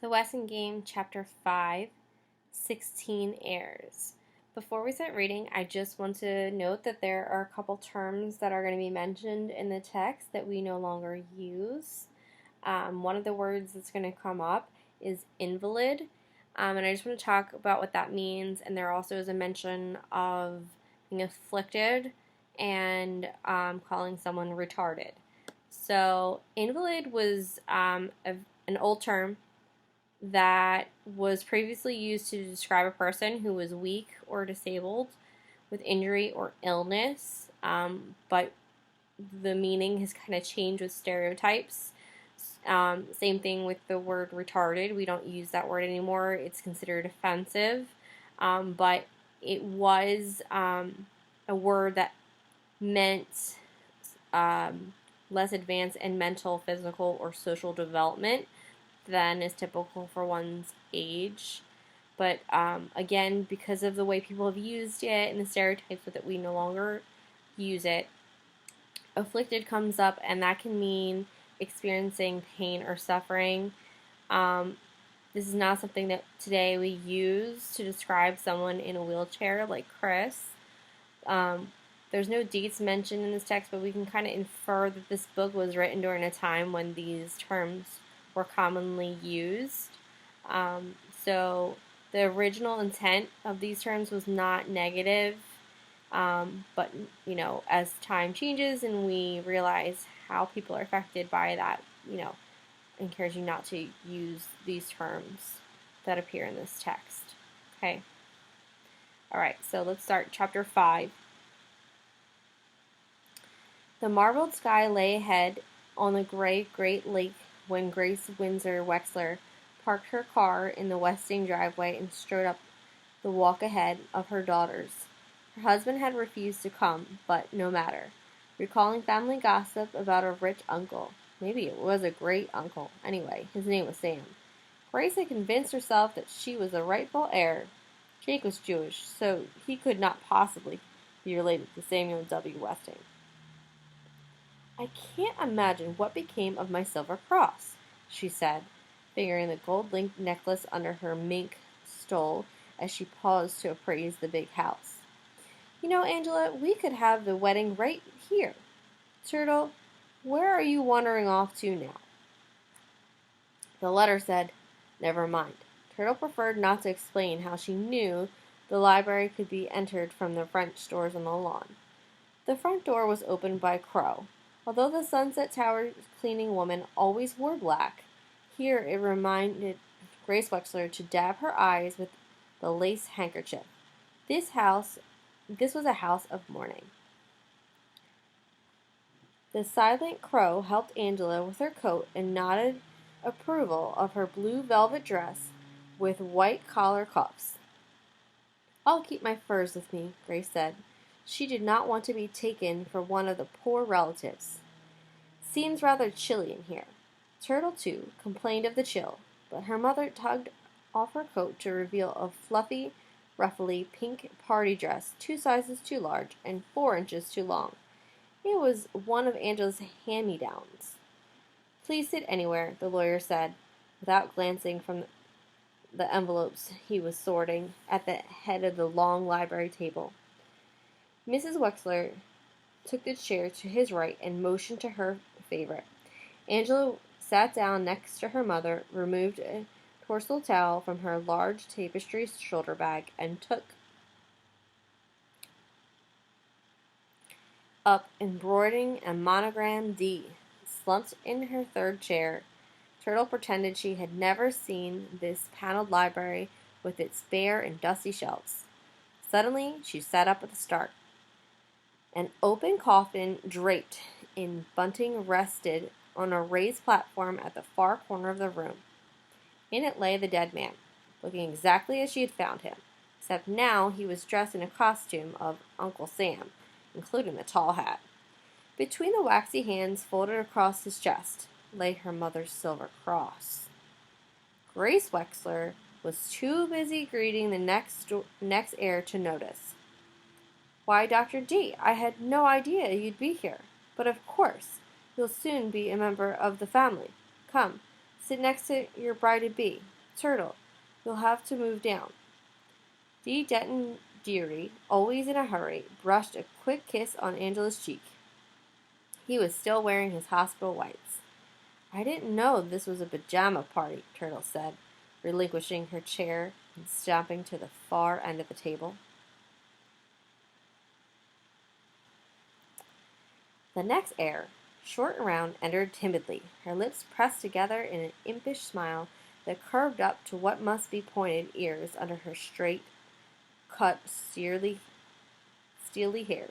The Wesson Game, Chapter 5, 16 Heirs. Before we start reading, I just want to note that there are a couple terms that are going to be mentioned in the text that we no longer use. One of the words that's going to come up is invalid, and I just want to talk about what that means. And there also is a mention of being afflicted and calling someone retarded. So, invalid was an old term that was previously used to describe a person who was weak or disabled with injury or illness, but the meaning has kind of changed with stereotypes. Same thing with the word retarded. We don't use that word anymore. It's considered offensive, but it was a word that meant less advanced in mental, physical, or social development than is typical for one's age. But again, because of the way people have used it and the stereotypes with it, we no longer use it. Afflicted comes up, and that can mean experiencing pain or suffering. This is not something that today we use to describe someone in a wheelchair like Chris. There's no dates mentioned in this text, but we can kind of infer that this book was written during a time when these terms were commonly used. So the original intent of these terms was not negative, but as time changes and we realize how people are affected by that, I encourage you not to use these terms that appear in this text. Okay. All right, so let's start chapter 5. The marbled sky lay ahead on the gray Great Lake when Grace Windsor Wexler parked her car in the Westing driveway and strode up the walk ahead of her daughters. Her husband had refused to come, but no matter. Recalling family gossip about a rich uncle. Maybe it was a great uncle. Anyway, his name was Sam. Grace had convinced herself that she was the rightful heir. Jake was Jewish, so he could not possibly be related to Samuel W. Westing. I can't imagine what became of my silver cross, she said, fingering the gold-linked necklace under her mink stole as she paused to appraise the big house. Angela, we could have the wedding right here. Turtle, where are you wandering off to now? The letter said, never mind. Turtle preferred not to explain how she knew the library could be entered from the French doors on the lawn. The front door was opened by Crow. Although the Sunset Tower cleaning woman always wore black, here it reminded Grace Wexler to dab her eyes with the lace handkerchief. This was a house of mourning. The silent Crow helped Angela with her coat and nodded approval of her blue velvet dress with white collar cuffs. I'll keep my furs with me, Grace said. She did not want to be taken for one of the poor relatives. Seems rather chilly in here. Turtle, too, complained of the chill, but her mother tugged off her coat to reveal a fluffy, ruffly pink party dress 2 sizes too large and 4 inches too long. It was one of Angela's hand-me-downs. Please sit anywhere, the lawyer said, without glancing from the envelopes he was sorting at the head of the long library table. Mrs. Wexler took the chair to his right and motioned to her favorite. Angela sat down next to her mother, removed a torso towel from her large tapestry shoulder bag, and took up embroidering a monogram D. Slumped in her third chair, Turtle pretended she had never seen this paneled library with its bare and dusty shelves. Suddenly, she sat up with a start. An open coffin draped in bunting rested on a raised platform at the far corner of the room. In it lay the dead man, looking exactly as she had found him, except now he was dressed in a costume of Uncle Sam, including the tall hat. Between the waxy hands folded across his chest lay her mother's silver cross. Grace Wexler was too busy greeting the next heir to notice. Why, Dr. D, I had no idea you'd be here. But of course, you'll soon be a member of the family. Come, Sit next to your bride-to-be. Turtle, you'll have to move down. D. Denton Deary, always in a hurry, brushed a quick kiss on Angela's cheek. He was still wearing his hospital whites. I didn't know this was a pajama party, Turtle said, relinquishing her chair and stomping to the far end of the table. The next heir, short and round, entered timidly, her lips pressed together in an impish smile that curved up to what must be pointed ears under her straight-cut, steely hair.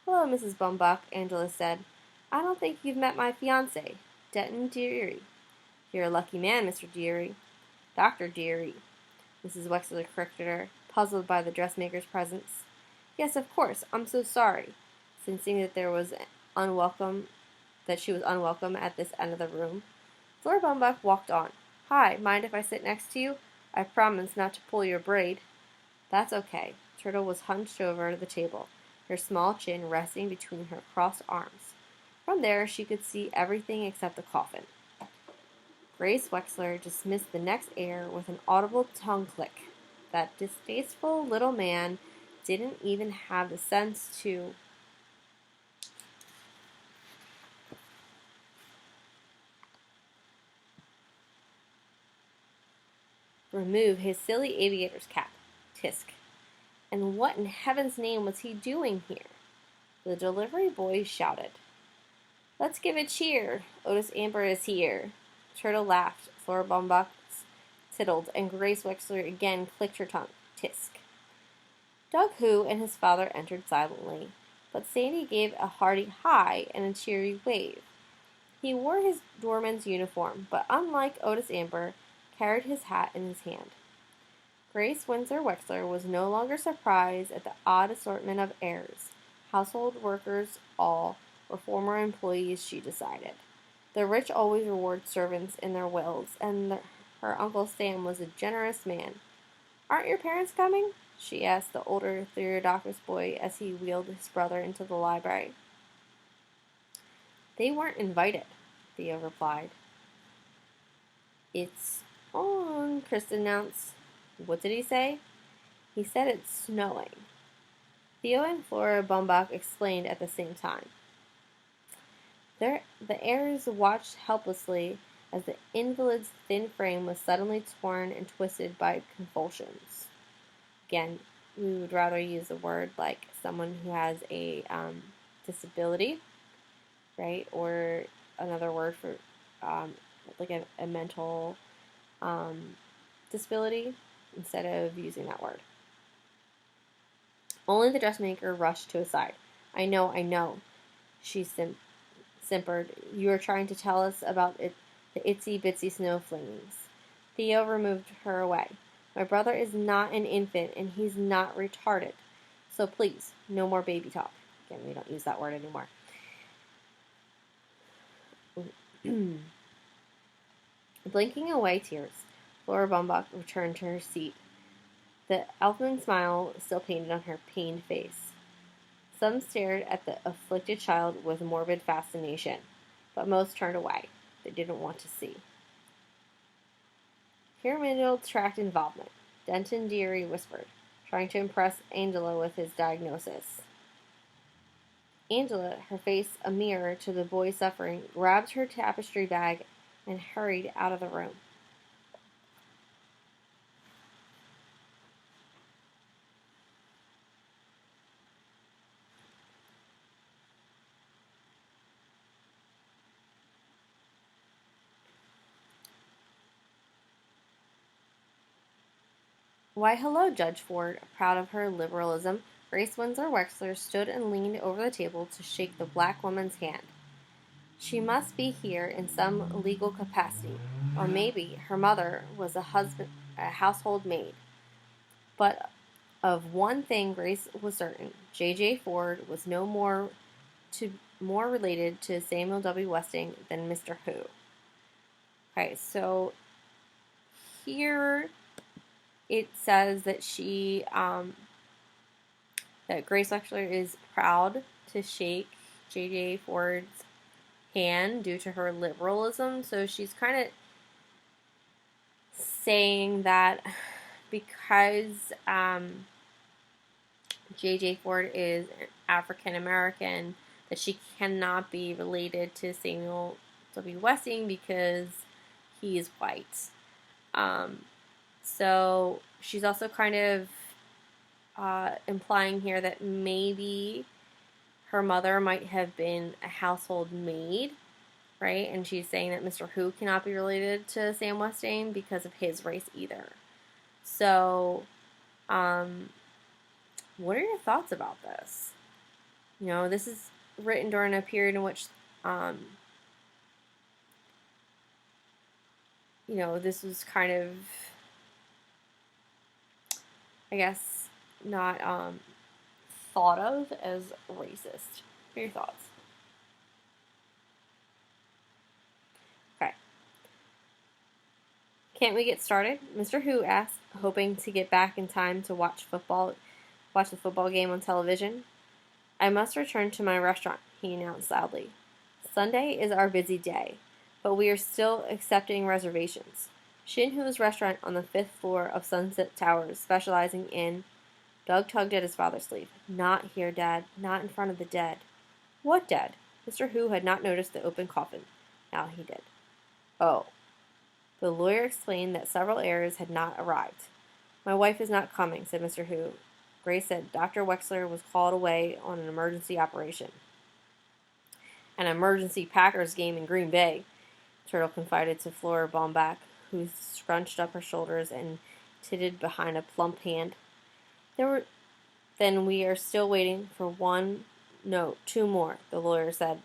Hello, Mrs. Bumbuck, Angela said. I don't think you've met my fiancé, Denton Deary. You're a lucky man, Mr. Deary. Dr. Deary, Mrs. Wexler corrected her, puzzled by the dressmaker's presence. Yes, of course. I'm so sorry. Sensing that she was unwelcome at this end of the room, Flora Bumbuck walked on. Hi, mind if I sit next to you? I promise not to pull your braid. That's okay. Turtle was hunched over the table, her small chin resting between her crossed arms. From there, she could see everything except the coffin. Grace Wexler dismissed the next heir with an audible tongue click. That distasteful little man didn't even have the sense to remove his silly aviator's cap. Tisk. And what in heaven's name was he doing here? The delivery boy shouted. Let's give a cheer. Otis Amber is here. Turtle laughed. Flora Bumbuck tittled, and Grace Wexler again clicked her tongue. Tisk. Doug Who and his father entered silently, but Sandy gave a hearty hi and a cheery wave. He wore his doorman's uniform, but unlike Otis Amber, carried his hat in his hand. Grace Windsor Wexler was no longer surprised at the odd assortment of heirs. Household workers all were former employees, she decided. The rich always reward servants in their wills, and her Uncle Sam was a generous man. Aren't your parents coming? She asked the older Theodocus boy as he wheeled his brother into the library. They weren't invited, Theo replied. It's on, Kristen announced. What did he say? He said it's snowing. Theo and Flora Bumbuck explained at the same time. The heirs watched helplessly as the invalid's thin frame was suddenly torn and twisted by convulsions. Again, we would rather use a word like someone who has a disability, right? Or another word for like a mental disability instead of using that word. Only the dressmaker rushed to his side. I know, she simpered. You are trying to tell us about the itsy-bitsy snow flings. Theo removed her away. My brother is not an infant, and he's not retarded. So please, no more baby talk. Again, we don't use that word anymore. Blinking away tears, Flora Bumbuck returned to her seat, the elfin smile still painted on her pained face. Some stared at the afflicted child with morbid fascination, but most turned away. They didn't want to see. Pyramidal tract involvement, Denton Deary whispered, trying to impress Angela with his diagnosis. Angela, her face a mirror to the boy's suffering, grabbed her tapestry bag and hurried out of the room. Why, hello, Judge Ford. Proud of her liberalism, Grace Windsor Wexler stood and leaned over the table to shake the black woman's hand. She must be here in some legal capacity, or maybe her mother was a household maid. But of one thing Grace was certain: J.J. Ford was no more related to Samuel W. Westing than Mr. Who. Okay, so here it says that that Grace Wexler is proud to shake J.J. Ford's hand due to her liberalism. So she's kind of saying that because J.J. Ford is African American, that she cannot be related to Samuel W. Westing because he is white. So she's also kind of implying here that maybe her mother might have been a household maid, right? And she's saying that Mr. Who cannot be related to Sam Westing because of his race either. So, what are your thoughts about this? You know, this is written during a period in which, you know, this was kind of, I guess, not thought of as racist. What are your thoughts? Okay. Can't we get started? Mr. Who asked, hoping to get back in time to watch the football game on television. I must return to my restaurant, he announced loudly. Sunday is our busy day, but we are still accepting reservations. Shin Hu's restaurant on the 5th floor of Sunset Towers, specializing in... Doug tugged at his father's sleeve. Not here, Dad. Not in front of the dead. What dead? Mr. Who had not noticed the open coffin. Now he did. Oh. The lawyer explained that several heirs had not arrived. My wife is not coming, said Mr. Who. Grace said Dr. Wexler was called away on an emergency operation. An emergency Packers game in Green Bay, Turtle confided to Flora Baumbach, who scrunched up her shoulders and tittered behind a plump hand. Then we are still waiting for two more, the lawyer said,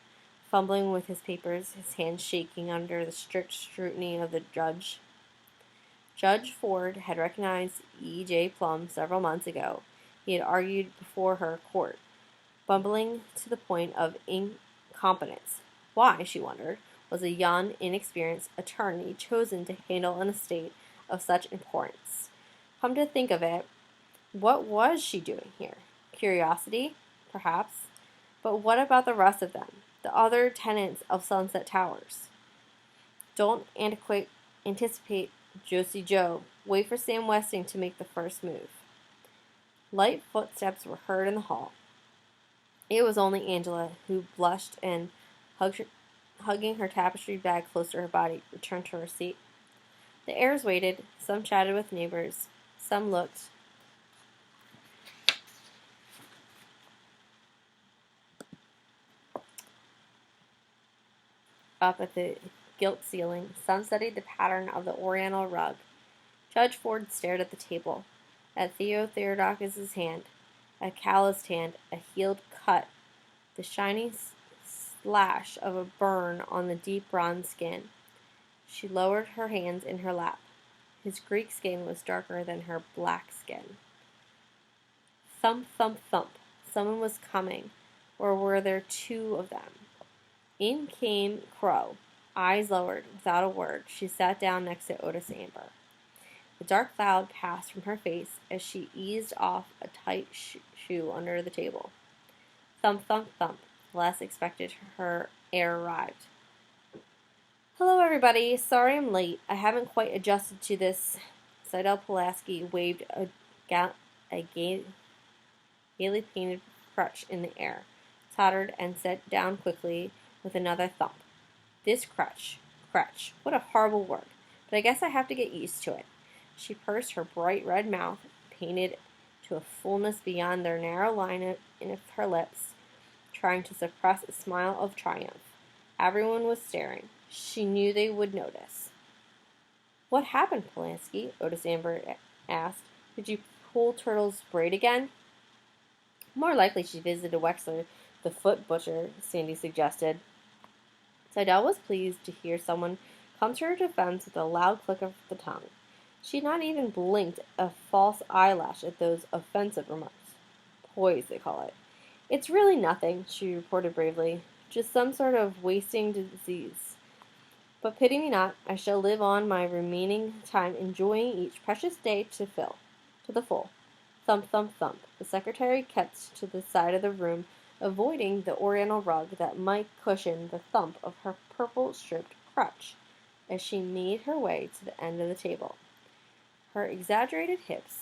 fumbling with his papers, his hands shaking under the strict scrutiny of the judge. Judge Ford had recognized E.J. Plum several months ago. He had argued before her court, bumbling to the point of incompetence. Why, she wondered, was a young, inexperienced attorney chosen to handle an estate of such importance? Come to think of it, what was she doing here? Curiosity, perhaps. But what about the rest of them, the other tenants of Sunset Towers? Don't anticipate Josie Joe. Wait for Sam Westing to make the first move. Light footsteps were heard in the hall. It was only Angela, who blushed and, hugging her tapestry bag close to her body, returned to her seat. The heirs waited. Some chatted with neighbors. Some looked up at the gilt ceiling. Some studied the pattern of the oriental rug. Judge Ford stared at the table, at Theo Theodokis' hand, a calloused hand, a healed cut, the shiny slash of a burn on the deep bronze skin. She lowered her hands in her lap. His Greek skin was darker than her black skin. Thump, thump, thump. Someone was coming, or were there two of them? In came Crow, eyes lowered, without a word. She sat down next to Otis Amber. A dark cloud passed from her face as she eased off a tight shoe under the table. Thump, thump, thump. The last expected her heir arrived. Hello, everybody. Sorry I'm late. I haven't quite adjusted to this. Seidel Pulaski waved a gaily painted crutch in the air, tottered, and sat down quickly with another thump. This crutch. What a horrible word. But I guess I have to get used to it. She pursed her bright red mouth, painted to a fullness beyond their narrow line of her lips, trying to suppress a smile of triumph. Everyone was staring. She knew they would notice. What happened, Pulaski? Otis Amber asked. Did you pull Turtle's braid again? More likely she visited Wexler, the foot butcher, Sandy suggested. Seidel was pleased to hear someone come to her defense with a loud click of the tongue. She had not even blinked a false eyelash at those offensive remarks. Poise, they call it. It's really nothing, she reported bravely. Just some sort of wasting disease. But pity me not, I shall live on my remaining time enjoying each precious day to the full. Thump, thump, thump. The secretary kept to the side of the room avoiding the oriental rug that might cushion the thump of her purple-striped crutch as she made her way to the end of the table. Her exaggerated hips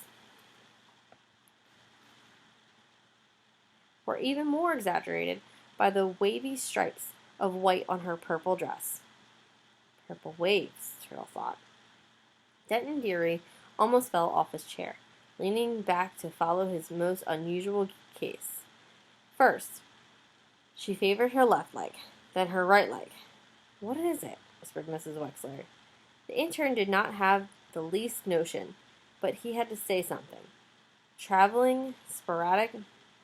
were even more exaggerated by the wavy stripes of white on her purple dress. Purple waves, Turtle thought. Denton Deary almost fell off his chair, leaning back to follow his most unusual case. First, she favored her left leg, then her right leg. "What is it?" whispered Mrs. Wexler. The intern did not have the least notion, but he had to say something. "Traveling sporadic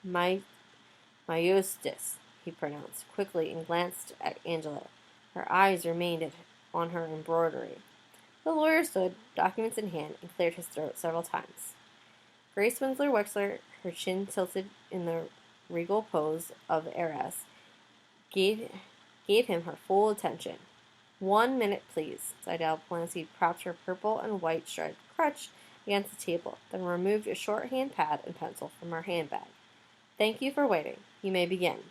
myositis," he pronounced quickly and glanced at Angela. Her eyes remained on her embroidery. The lawyer stood, documents in hand, and cleared his throat several times. Grace Winslow Wexler, her chin tilted in the regal pose of heiress, gave him her full attention. "1 minute, please." Idelle Pulaski propped her purple and white striped crutch against the table, then removed a shorthand pad and pencil from her handbag. "Thank you for waiting. You may begin."